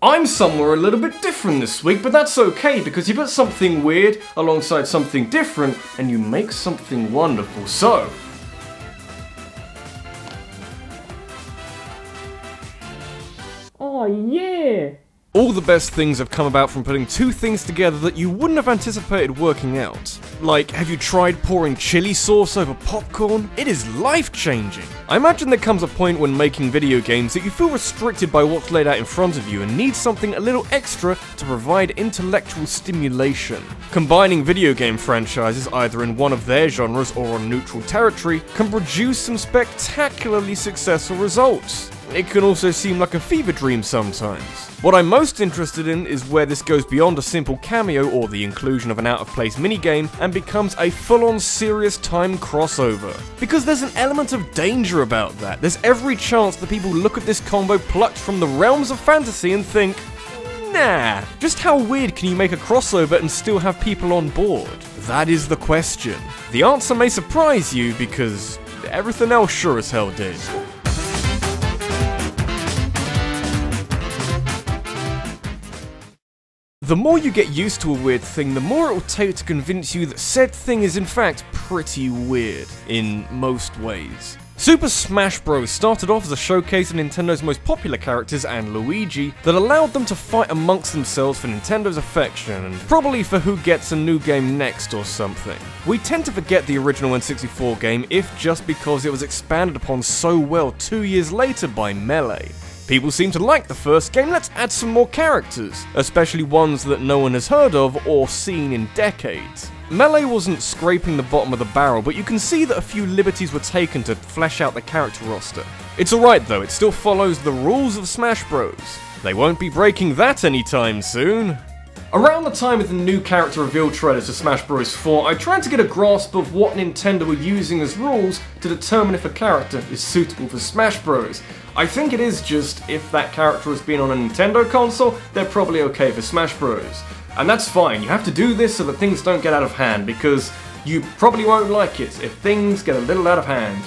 I'm somewhere a little bit different this week, but that's okay because you put something weird alongside something different and you make something wonderful. So, oh yeah! All the best things have come about from putting two things together that you wouldn't have anticipated working out. Like, have you tried pouring chili sauce over popcorn? It is life-changing. I imagine there comes a point when making video games that you feel restricted by what's laid out in front of you and need something a little extra to provide intellectual stimulation. Combining video game franchises either in one of their genres or on neutral territory can produce some spectacularly successful results. It can also seem like a fever dream sometimes. What I'm most interested in is where this goes beyond a simple cameo or the inclusion of an out-of-place minigame and becomes a full-on serious time crossover. Because there's an element of danger about that. There's every chance that people look at this combo plucked from the realms of fantasy and think, nah, just how weird can you make a crossover and still have people on board? That is the question. The answer may surprise you because everything else sure as hell did. The more you get used to a weird thing, the more it will take to convince you that said thing is in fact pretty weird, in most ways. Super Smash Bros. Started off as a showcase of Nintendo's most popular characters and Luigi that allowed them to fight amongst themselves for Nintendo's affection and probably for who gets a new game next or something. We tend to forget the original N64 game if just because it was expanded upon so well 2 years later by Melee. People seem to like the first game, let's add some more characters, especially ones that no one has heard of or seen in decades. Melee wasn't scraping the bottom of the barrel, but you can see that a few liberties were taken to flesh out the character roster. It's alright though, it still follows the rules of Smash Bros. They won't be breaking that anytime soon. Around the time of the new character reveal trailers to Smash Bros. 4, I tried to get a grasp of what Nintendo were using as rules to determine if a character is suitable for Smash Bros. I think it is just, if that character has been on a Nintendo console, they're probably okay for Smash Bros. And that's fine, you have to do this so that things don't get out of hand, because you probably won't like it if things get a little out of hand.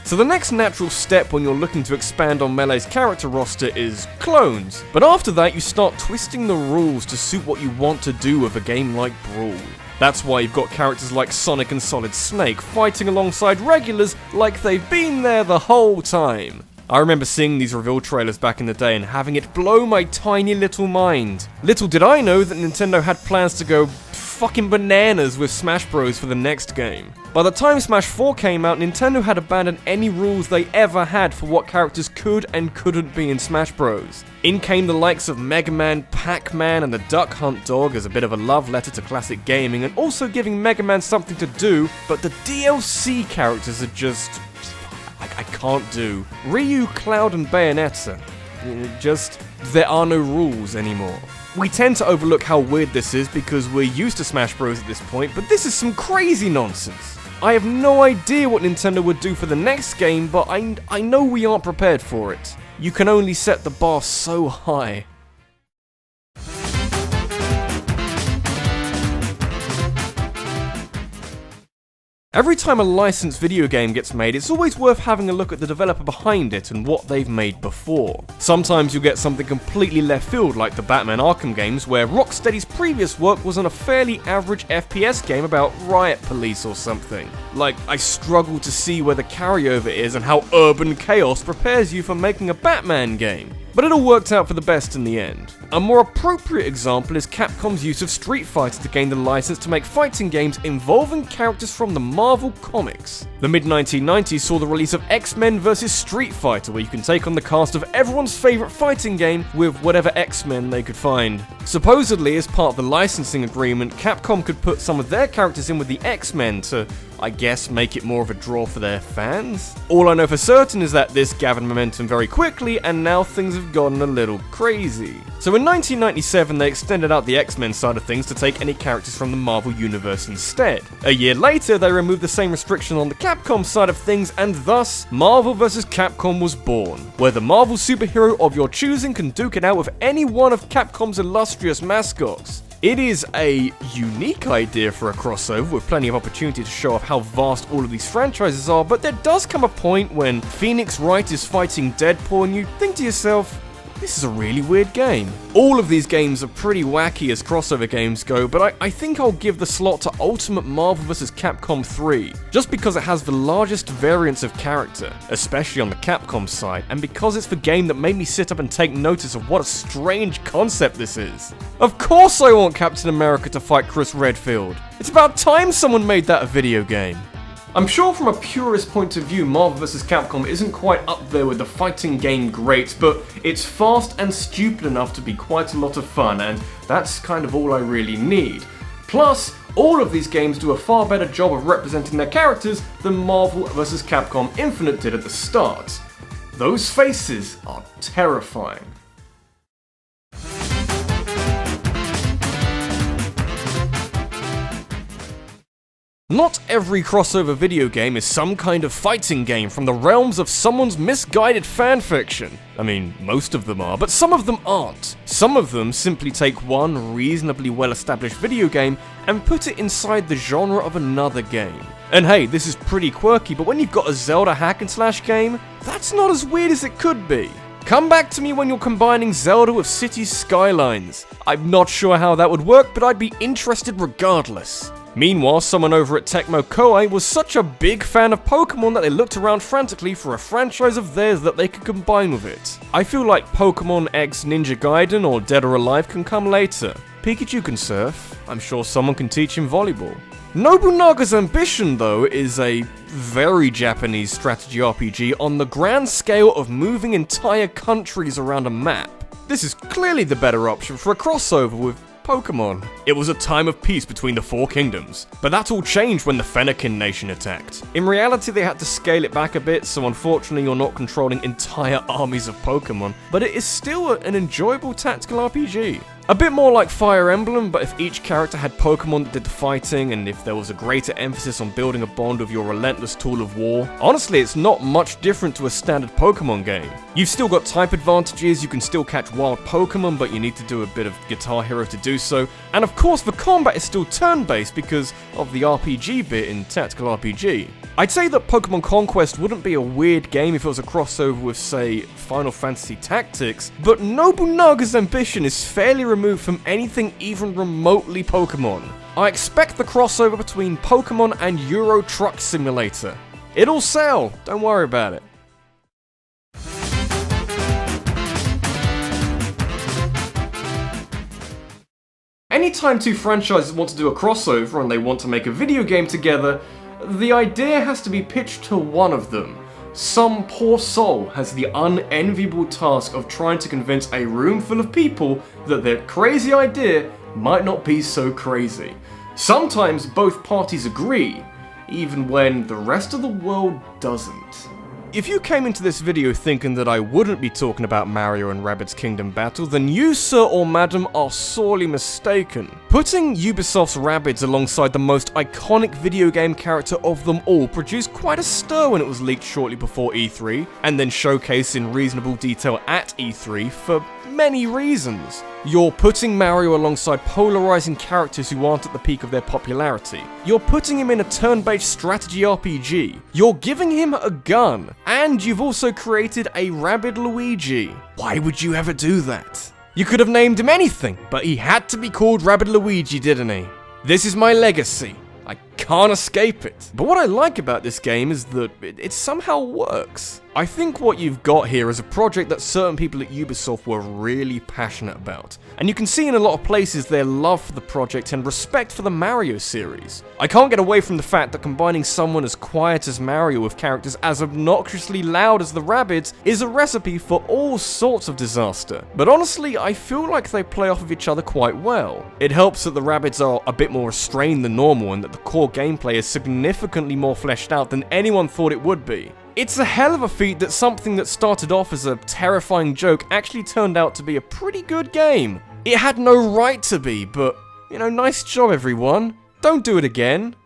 So the next natural step when you're looking to expand on Melee's character roster is clones. But after that you start twisting the rules to suit what you want to do with a game like Brawl. That's why you've got characters like Sonic and Solid Snake fighting alongside regulars like they've been there the whole time. I remember seeing these reveal trailers back in the day and having it blow my tiny little mind. Little did I know that Nintendo had plans to go fucking bananas with Smash Bros for the next game. By the time Smash 4 came out, Nintendo had abandoned any rules they ever had for what characters could and couldn't be in Smash Bros. In came the likes of Mega Man, Pac-Man, and the Duck Hunt dog as a bit of a love letter to classic gaming, and also giving Mega Man something to do, but the DLC characters are just... I can't do. Ryu, Cloud, and Bayonetta. There are no rules anymore. We tend to overlook how weird this is because we're used to Smash Bros at this point, but this is some crazy nonsense. I have no idea what Nintendo would do for the next game, but I know we aren't prepared for it. You can only set the bar so high. Every time a licensed video game gets made, it's always worth having a look at the developer behind it and what they've made before. Sometimes you'll get something completely left field like the Batman Arkham games, where Rocksteady's previous work was on a fairly average FPS game about riot police or something. Like, I struggle to see where the carryover is and how urban chaos prepares you for making a Batman game. But it all worked out for the best in the end. A more appropriate example is Capcom's use of Street Fighter to gain the license to make fighting games involving characters from the Marvel Comics. The mid-1990s saw the release of X-Men vs Street Fighter, where you can take on the cast of everyone's favourite fighting game with whatever X-Men they could find. Supposedly, as part of the licensing agreement, Capcom could put some of their characters in with the X-Men to, I guess, make it more of a draw for their fans? All I know for certain is that this gathered momentum very quickly, and now things have gotten a little crazy. So in 1997, they extended out the X-Men side of things to take any characters from the Marvel Universe instead. A year later, they removed the same restriction on the Capcom side of things, and thus, Marvel vs. Capcom was born, where the Marvel superhero of your choosing can duke it out with any one of Capcom's illustrious mascots. It is a unique idea for a crossover with plenty of opportunity to show off how vast all of these franchises are, but there does come a point when Phoenix Wright is fighting Deadpool and you think to yourself, this is a really weird game. All of these games are pretty wacky as crossover games go, but I think I'll give the slot to Ultimate Marvel vs. Capcom 3, just because it has the largest variance of character, especially on the Capcom side, and because it's the game that made me sit up and take notice of what a strange concept this is. Of course I want Captain America to fight Chris Redfield. It's about time someone made that a video game. I'm sure from a purist point of view, Marvel vs. Capcom isn't quite up there with the fighting game greats, but it's fast and stupid enough to be quite a lot of fun, and that's kind of all I really need. Plus, all of these games do a far better job of representing their characters than Marvel vs. Capcom Infinite did at the start. Those faces are terrifying. Not every crossover video game is some kind of fighting game from the realms of someone's misguided fanfiction. I mean, most of them are, but some of them aren't. Some of them simply take one reasonably well-established video game and put it inside the genre of another game. And hey, this is pretty quirky, but when you've got a Zelda hack-and-slash game, that's not as weird as it could be. Come back to me when you're combining Zelda with Cities Skylines. I'm not sure how that would work, but I'd be interested regardless. Meanwhile, someone over at Tecmo Koei was such a big fan of Pokemon that they looked around frantically for a franchise of theirs that they could combine with it. I feel like Pokemon X Ninja Gaiden or Dead or Alive can come later. Pikachu can surf. I'm sure someone can teach him volleyball. Nobunaga's Ambition, though, is a very Japanese strategy RPG on the grand scale of moving entire countries around a map. This is clearly the better option for a crossover with Pokemon. It was a time of peace between the four kingdoms, but that all changed when the Fennekin nation attacked. In reality, they had to scale it back a bit, so unfortunately you're not controlling entire armies of Pokemon, but it is still an enjoyable tactical RPG. A bit more like Fire Emblem, but if each character had Pokemon that did the fighting, and if there was a greater emphasis on building a bond with your relentless tool of war. Honestly, it's not much different to a standard Pokemon game. You've still got type advantages, you can still catch wild Pokemon, but you need to do a bit of Guitar Hero to do so. And of course, the combat is still turn-based because of the RPG bit in Tactical RPG. I'd say that Pokemon Conquest wouldn't be a weird game if it was a crossover with, say, Final Fantasy Tactics, but Nobunaga's Ambition is fairly removed from anything even remotely Pokemon. I expect the crossover between Pokemon and Euro Truck Simulator. It'll sell, don't worry about it. Anytime two franchises want to do a crossover and they want to make a video game together, the idea has to be pitched to one of them. Some poor soul has the unenviable task of trying to convince a room full of people that their crazy idea might not be so crazy. Sometimes both parties agree, even when the rest of the world doesn't. If you came into this video thinking that I wouldn't be talking about Mario and Rabbids Kingdom Battle, then you, sir or madam, are sorely mistaken. Putting Ubisoft's Rabbids alongside the most iconic video game character of them all produced quite a stir when it was leaked shortly before E3, and then showcased in reasonable detail at E3 for many reasons. You're putting Mario alongside polarizing characters who aren't at the peak of their popularity. You're putting him in a turn-based strategy RPG. You're giving him a gun. And you've also created a RabbidLuigi. Why would you ever do that? You could have named him anything, but he had to be called RabbidLuigi, didn't he? This is my legacy. I can't escape it. But what I like about this game is that it somehow works. I think what you've got here is a project that certain people at Ubisoft were really passionate about. And you can see in a lot of places their love for the project and respect for the Mario series. I can't get away from the fact that combining someone as quiet as Mario with characters as obnoxiously loud as the Rabbids is a recipe for all sorts of disaster. But honestly, I feel like they play off of each other quite well. It helps that the Rabbids are a bit more restrained than normal and that the core gameplay is significantly more fleshed out than anyone thought it would be. It's a hell of a feat that something that started off as a terrifying joke actually turned out to be a pretty good game. It had no right to be, but, you know, nice job everyone. Don't do it again.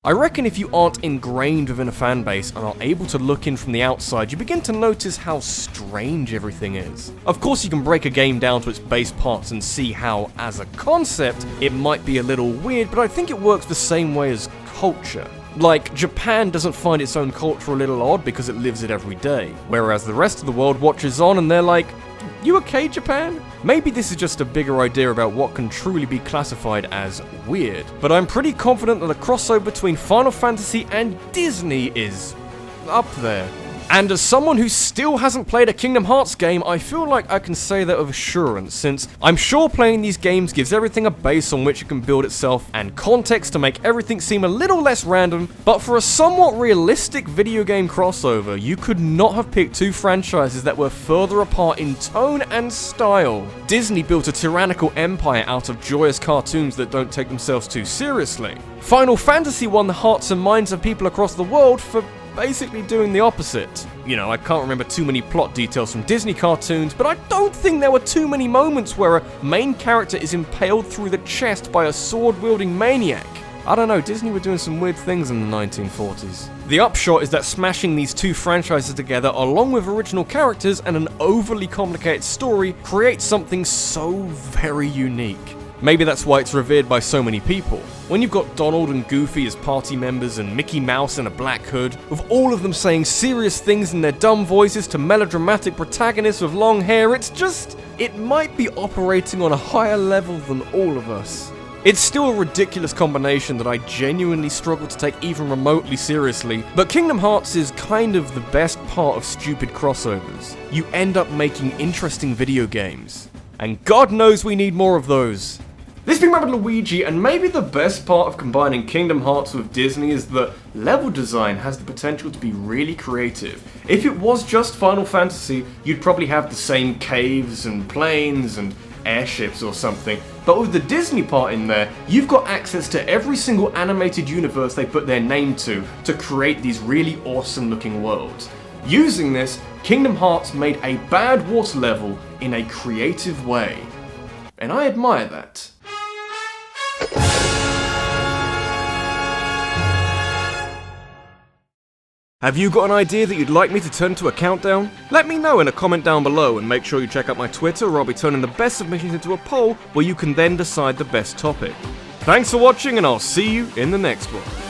I reckon if you aren't ingrained within a fanbase and are able to look in from the outside, you begin to notice how strange everything is. Of course, you can break a game down to its base parts and see how, as a concept, it might be a little weird, but I think it works the same way as culture. Like, Japan doesn't find its own culture a little odd because it lives it every day, whereas the rest of the world watches on and they're like, "You okay, Japan?" Maybe this is just a bigger idea about what can truly be classified as weird, but I'm pretty confident that the crossover between Final Fantasy and Disney is up there. And as someone who still hasn't played a Kingdom Hearts game, I feel like I can say that with assurance, since I'm sure playing these games gives everything a base on which it can build itself and context to make everything seem a little less random, but for a somewhat realistic video game crossover, you could not have picked two franchises that were further apart in tone and style. Disney built a tyrannical empire out of joyous cartoons that don't take themselves too seriously. Final Fantasy won the hearts and minds of people across the world for basically doing the opposite. You know, I can't remember too many plot details from Disney cartoons, but I don't think there were too many moments where a main character is impaled through the chest by a sword-wielding maniac. I don't know, Disney were doing some weird things in the 1940s. The upshot is that smashing these two franchises together, along with original characters and an overly complicated story, creates something so very unique. Maybe that's why it's revered by so many people. When you've got Donald and Goofy as party members and Mickey Mouse in a black hood, with all of them saying serious things in their dumb voices to melodramatic protagonists with long hair, it might be operating on a higher level than all of us. It's still a ridiculous combination that I genuinely struggle to take even remotely seriously, but Kingdom Hearts is kind of the best part of stupid crossovers. You end up making interesting video games. And God knows we need more of those. This has been RabbidLuigi, and maybe the best part of combining Kingdom Hearts with Disney is that level design has the potential to be really creative. If it was just Final Fantasy, you'd probably have the same caves and planes and airships or something, but with the Disney part in there, you've got access to every single animated universe they put their name to create these really awesome looking worlds. Using this, Kingdom Hearts made a bad water level in a creative way, and I admire that. Have you got an idea that you'd like me to turn into a countdown? Let me know in a comment down below, and make sure you check out my Twitter, where I'll be turning the best submissions into a poll where you can then decide the best topic. Thanks for watching, and I'll see you in the next one.